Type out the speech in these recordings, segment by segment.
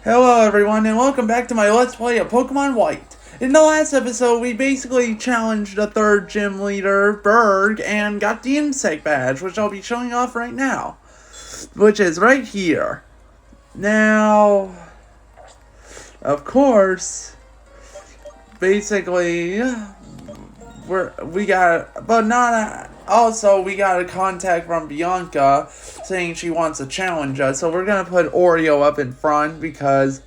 Hello everyone and welcome back to my Let's Play of Pokemon White. In the last episode, we basically challenged the third gym leader, Berg, and got the insect badge, which I'll be showing off right now. Which is right here. Now, of course, basically, we got a contact from Bianca saying she wants to challenge us. So we're gonna put Oreo up in front because,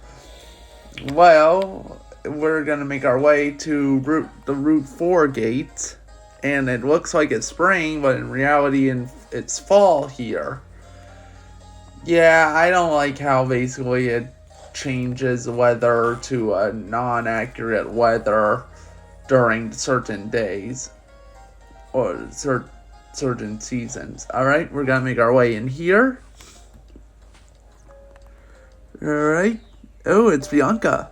well, we're gonna make our way to the Route 4 gate, and it looks like it's spring, but in reality, it's fall here. Yeah, I don't like how basically it changes the weather to a non-accurate weather during certain days or certain seasons. Alright, we're gonna make our way in here. Alright. Oh, it's Bianca.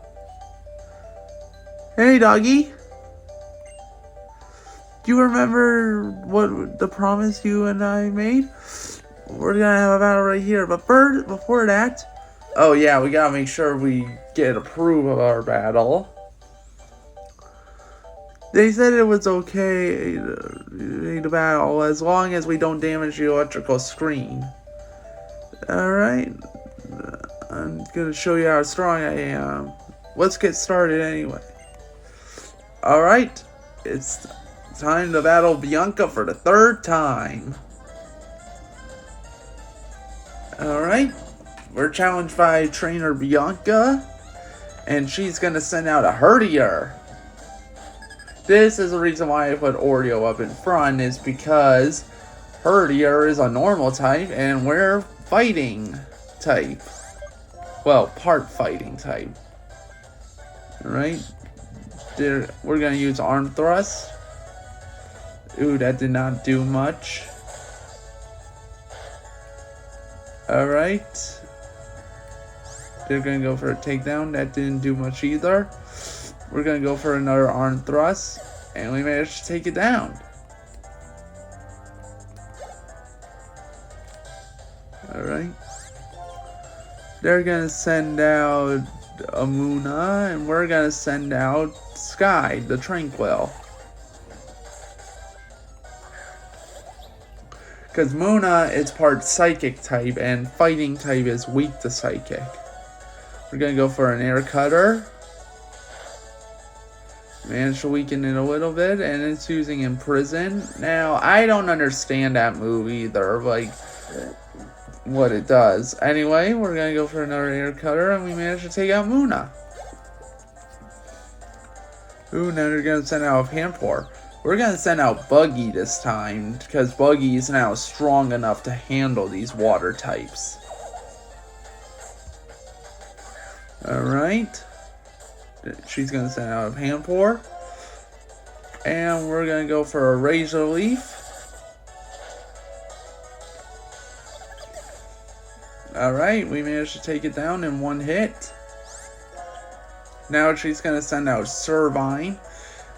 Hey, doggy. Do you remember what the promise you and I made? We're gonna have a battle right here. But first, before that, oh yeah, we gotta make sure we get approve of our battle. They said it was okay to battle as long as we don't damage the electrical screen. Alright. I'm gonna show you how strong I am. Let's get started anyway. Alright. It's time to battle Bianca for the third time. Alright. We're challenged by trainer Bianca, and she's gonna send out a Herdier. This is the reason why I put Oreo up in front, is because Herdier is a normal type and we're fighting type. Well, part fighting type. Alright. We're gonna use Arm Thrust. Ooh, that did not do much. Alright. They're gonna go for a takedown. That didn't do much either. We're gonna go for another Arm Thrust, and we managed to take it down. Alright. They're gonna send out Amuna, and we're gonna send out Sky, the Tranquil. Because Muna is part Psychic type, and Fighting type is weak to Psychic. We're gonna go for an Air Cutter. Managed to weaken it a little bit, and it's using Imprison. Now, I don't understand that move either, like, what it does. Anyway, we're gonna go for another Air Cutter, and we managed to take out Muna. Ooh, now they're gonna send out Pampor. We're gonna send out Buggy this time, because Buggy is now strong enough to handle these water types. Alright. She's gonna send out a Pampor. And we're gonna go for a Razor Leaf. Alright, we managed to take it down in one hit. Now she's gonna send out Servine.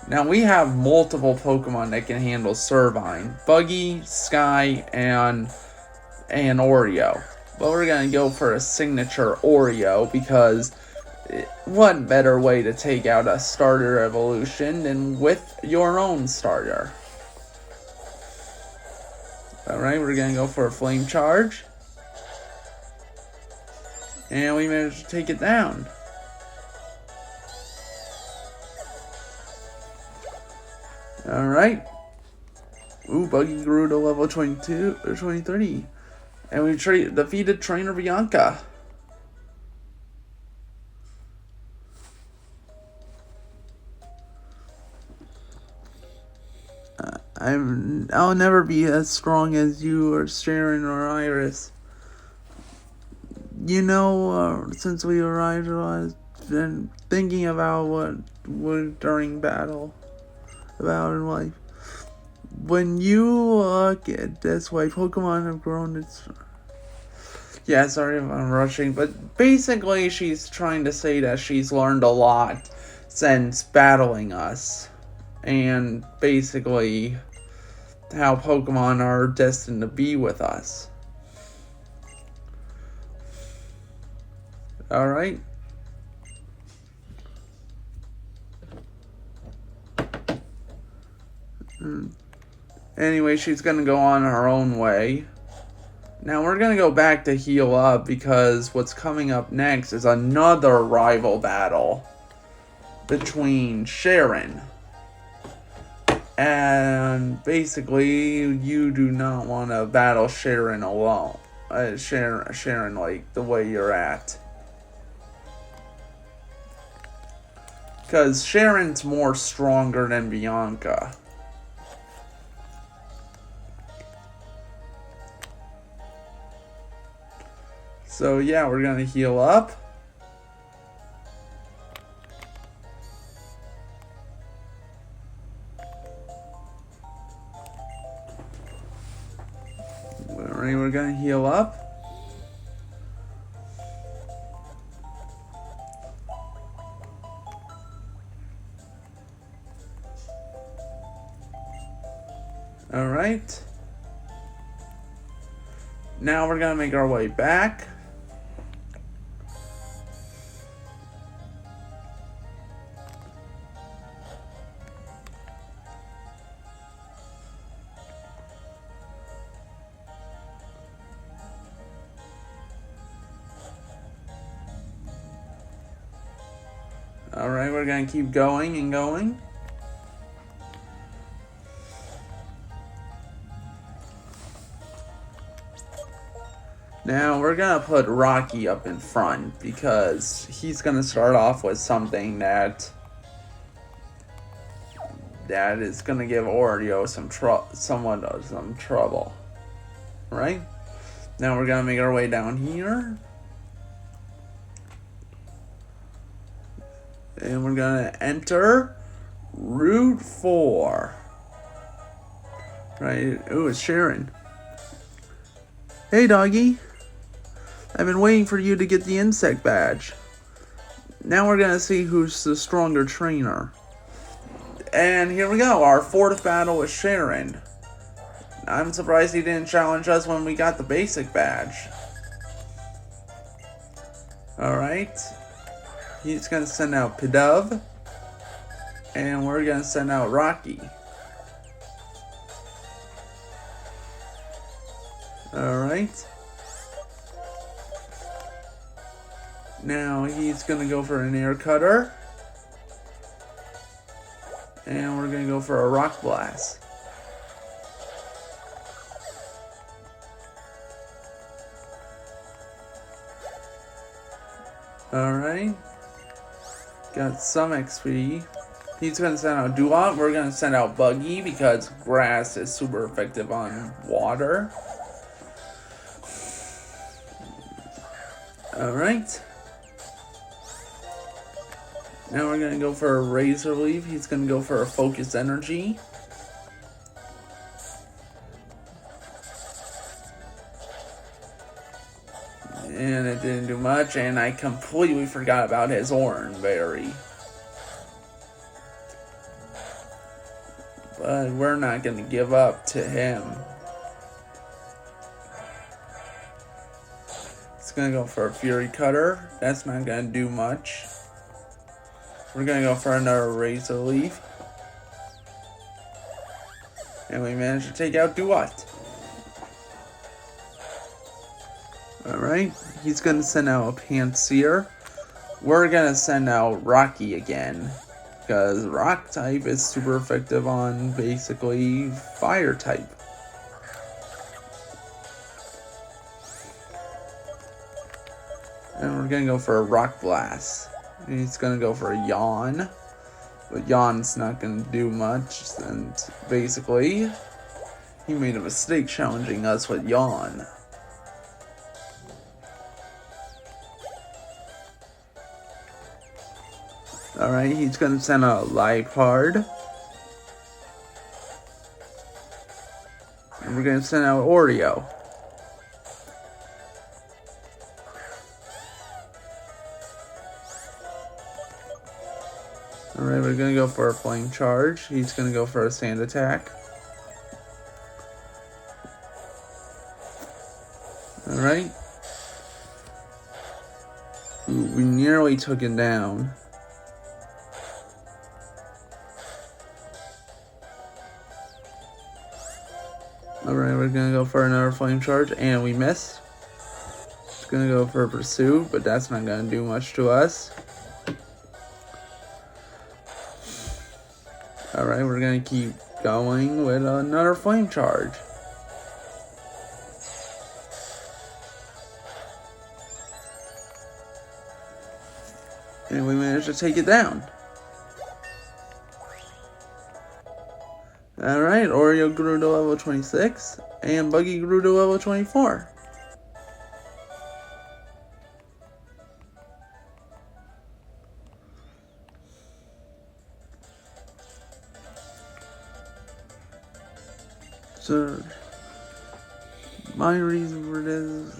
Now we have multiple Pokemon that can handle Servine. Buggy, Sky, and Oreo. But we're gonna go for a signature Oreo because what better way to take out a starter evolution than with your own starter? Alright, we're gonna go for a Flame Charge. And we managed to take it down. Alright. Ooh, Buggy grew to level 22 or 23. And we defeated Trainer Bianca. I'll never be as strong as you or Cheren or Iris. You know, since we arrived, I've been thinking about what during battle, about in life. When you look at this way, Pokemon have grown. Yeah, sorry if I'm rushing, but basically she's trying to say that she's learned a lot since battling us. And basically how Pokemon are destined to be with us. Alright, Anyway, she's gonna go on her own way. Now we're gonna go back to heal up because what's coming up next is another rival battle between Cheren. And basically, you do not want to battle Cheren alone. Cheren like the way you're at. Because Cheren's more stronger than Bianca. So yeah, we're gonna heal up. Alright, we're gonna heal up. Alright. Now we're gonna make our way back. Alright, we're gonna keep going and going. Now we're gonna put Rocky up in front because he's gonna start off with something that is gonna give Oreo some trouble. Right? Now we're gonna make our way down here. And we're gonna enter Route 4. Right? Ooh, it's Cheren. Hey, doggy. I've been waiting for you to get the insect badge. Now we're gonna see who's the stronger trainer. And here we go, our fourth battle with Cheren. I'm surprised he didn't challenge us when we got the basic badge. Alright. He's gonna send out Pidove. And we're gonna send out Rocky. Alright. Now he's gonna go for an air cutter. And we're gonna go for a rock blast. Alright. Got some XP. He's gonna send out Duat. We're gonna send out Buggy because grass is super effective on water. Alright. Now we're gonna go for a Razor Leaf. He's gonna go for a Focus Energy. And it didn't do much, and I completely forgot about his Oran Berry. But we're not gonna give up to him. He's gonna go for a Fury Cutter. That's not gonna do much. We're gonna go for another Razor Leaf. And we managed to take out Duat. Alright, he's gonna send out a Panseer. We're gonna send out Rocky again. Because Rock type is super effective on basically Fire type. And we're gonna go for a Rock Blast. He's gonna go for a Yawn. But Yawn's not gonna do much. And basically, he made a mistake challenging us with Yawn. Alright, he's gonna send out Liepard. And we're gonna send out Oreo. Alright, we're gonna go for a Flame Charge. He's gonna go for a Sand Attack. Alright. We nearly took it down. Alright, we're gonna go for another flame charge, and we missed. It's gonna go for pursuit, but that's not gonna do much to us. Alright, we're gonna keep going with another flame charge. And we managed to take it down. Alright, Oreo grew to level 26, and Buggy grew to level 24. So, my reason for this,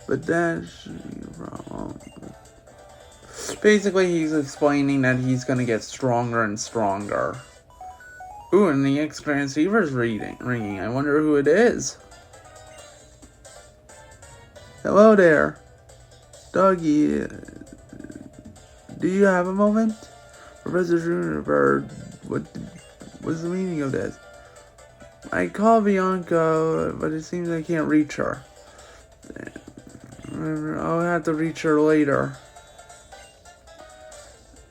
but that should be a problem. Basically, he's explaining that he's gonna get stronger and stronger. Ooh, and the X transceiver's ringing. I wonder who it is. Hello there, Doggy. Do you have a moment, Professor Juniper? What's the meaning of this? I called Bianca, but it seems I can't reach her. I'll have to reach her later.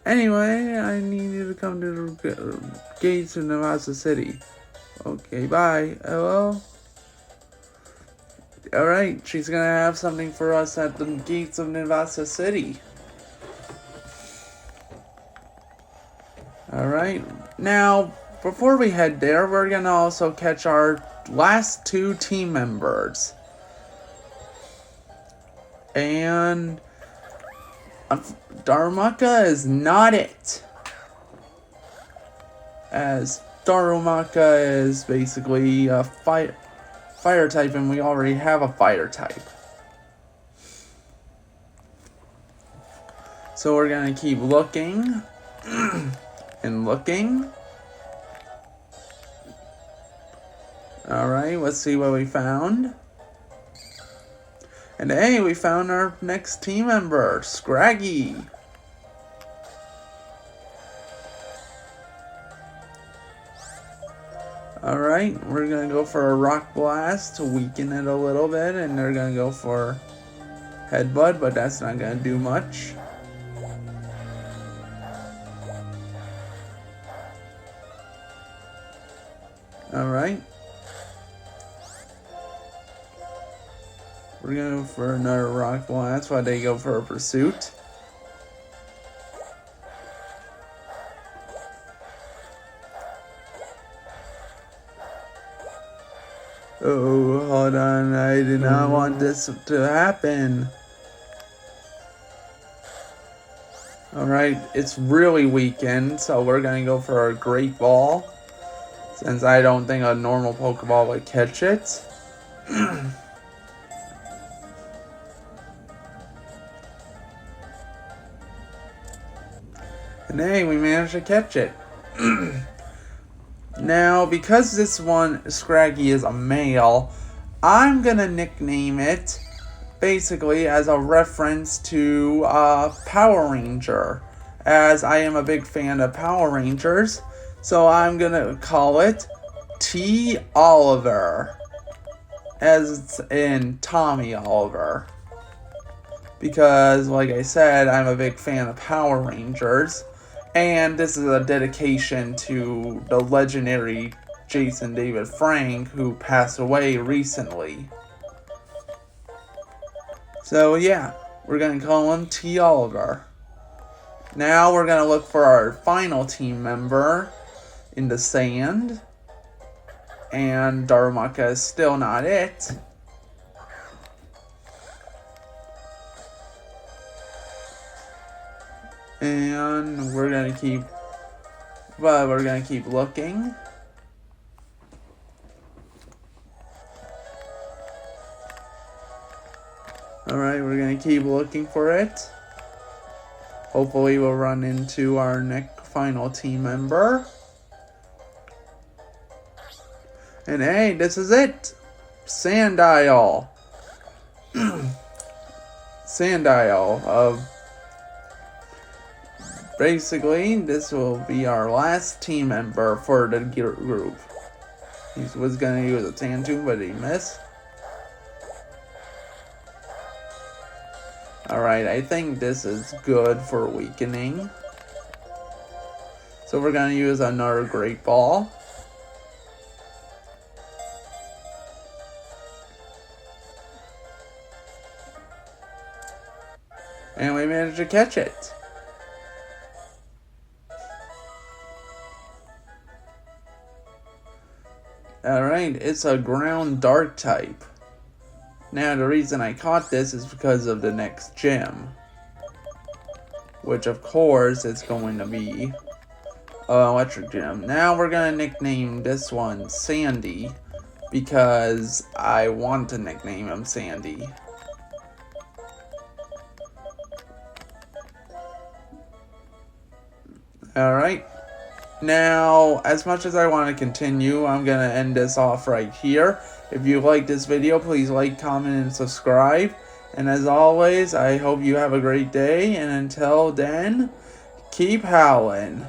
Anyway, I need you to come to the gates of Nevada City. Okay, bye. Hello? Alright, she's gonna have something for us at the gates of Nevada City. Alright, now, before we head there, we're gonna also catch our last two team members. And Darumaka is not it. As Darumaka is basically a fire type, and we already have a fire type. So we're gonna keep looking and looking. Alright, let's see what we found. And hey, we found our next team member, Scraggy. Alright, we're gonna go for a Rock Blast to weaken it a little bit, and they're gonna go for Headbutt, but that's not gonna do much. Alright. We're gonna go for another Rock Blast while they go for a Pursuit. Oh, hold on. I did not want this to happen. Alright, it's really weakened, so we're gonna go for a Great Ball, since I don't think a normal Pokeball would catch it. And hey, we managed to catch it. Now, because this one, Scraggy, is a male, I'm gonna nickname it basically as a reference to Power Ranger, as I am a big fan of Power Rangers. So I'm gonna call it T. Oliver, as in Tommy Oliver. Because, like I said, I'm a big fan of Power Rangers. And this is a dedication to the legendary Jason David Frank, who passed away recently. So yeah, we're going to call him T. Oliver. Now we're going to look for our final team member in the sand. And Darumaka is still not it. And we're gonna keep looking. Alright, we're gonna keep looking for it. Hopefully we'll run into our next final team member. And hey, this is it! Sandile. Sandile of... Basically, this will be our last team member for the group. He was gonna use a Sand Tomb, but he missed. Alright, I think this is good for weakening. So we're gonna use another Great Ball. And we managed to catch it. Alright, it's a ground dark type. Now the reason I caught this is because of the next gym. Which of course is going to be electric gym. Now we're going to nickname this one Sandy. Because I want to nickname him Sandy. Alright. Now, as much as I want to continue, I'm going to end this off right here. If you like this video, please like, comment, and subscribe. And as always, I hope you have a great day. And until then, keep howling.